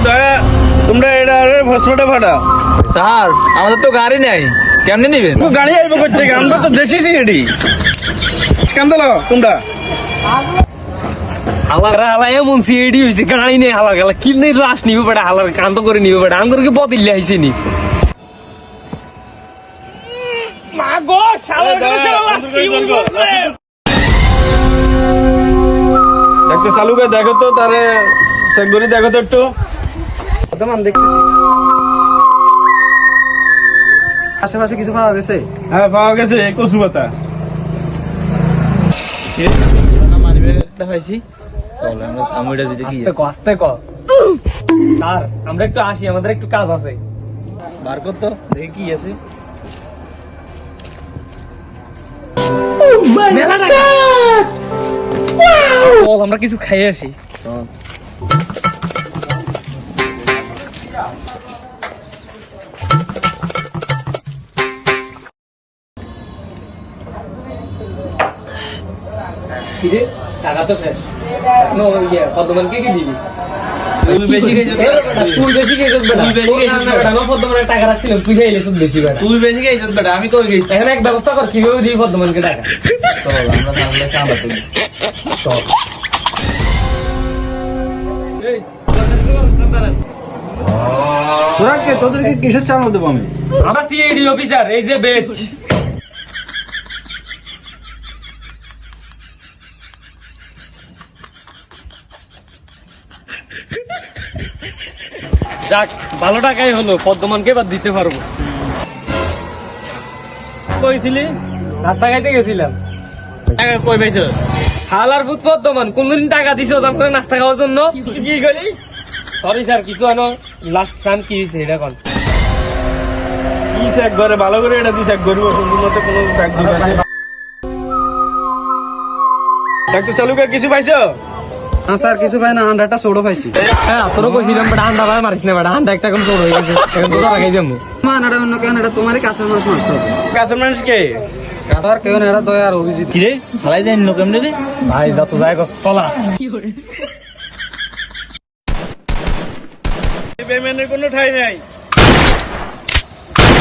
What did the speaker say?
দয়া তোমরা এটা হসপিটাল ভাড়া স্যার আমাদের তো গাড়ি নাই, কেমনে নিবেন? গাড়ি আইব করতে আমরা তো দেশি সিএডি কান্দলো তোমরা হালার হালাই এমন সিএডি হয়েছে, গাড়ি নেই হালার গালা কি নেই, লাশ নিবে বেটা হালার কান্ত করে নিবে বেটা আমার কি বদিল্লে আইছে নি মা গো শালার করে শালা লাশ কি উঠবে। দেখতে চালু করে দেখো তো তারে চেক করে দেখো তো একটু আশেপাশে কিছু পাওয়া গেছে? হ্যাঁ পাওয়া গেছে কচু পাতা পাইছি, চলো আমরা সামুইটা দিতে কি আস্তে কো আস্তে কো স্যার আমরা একটু আসি, আমাদের একটু কাজ আছে। বার কর তো দেখি কি আছে। মেলা টাকা চল আমরা কিছু খাইয়ে আসি। কিরে টাকা তো শেষ নো ইয়ে পদ্মমানকে কি দিবি? তুই বেশি খেয়েছিস, তুই বেশি খেয়েছিস বেটা, তুই বেশি খেয়েছিস বেটা। আমি পদ্মমানের টাকা রাখছিলাম, তুই খেয়েছিস বেশি বেটা। তুই বেশি খেয়েছিস বেটা, আমি কই গেছি। এখানে এক ব্যবস্থা কর কিভাবে দিবি পদ্মমানকে টাকা। চল আমরা সামনে সামনে তুই চল তোরা কে, তোদেরকে কিসের চাল দেবো আমি? আমরা সিআইডি অফিসার, এই যে বেচ। যাক ভালো টাকাই হলো, পদ্মমানকে এবার দিতে পারবো। কইছিলি রাস্তা খাইতে গেছিলাম, টাকা কই পাইছো? হালার ভূত পদ্মমান কোনদিন টাকা দিছো জাম করে নাস্তা খাওয়ার জন্য? কি করি? সরি স্যার, কিছু আনো লাস্ট সান কি হয়েছে এটা কল। কি চেক করে ভালো করে এটা দিয়ে চেক করবো সম্পূর্ণ কোনো চেক দিবে ডাক্তার চালু করে কিছু পাইছো? হ্যাঁ স্যার কিছু পাই না, আন্ডারটা ছোটো পাইছি। হ্যাঁ তোরও কইছিলাম বেটা আন্ডা ভাই মারিস না বেটা, আন্ডা একটা কম চোর হয়ে গেছে, এখন তো তারা খাই যাবো। মান এটা অন্য কেন, এটা তোমারই কাছের মানুষ মারছে। কাছের মানুষ কে? কাতার কেউ না, এটা দয়া আর অভিজিৎ। কি রে হালাই যাই নো কেমনে রে? ভাই যত যাই কর চলা। পেমেন্টের কোনো ঠাই নাই।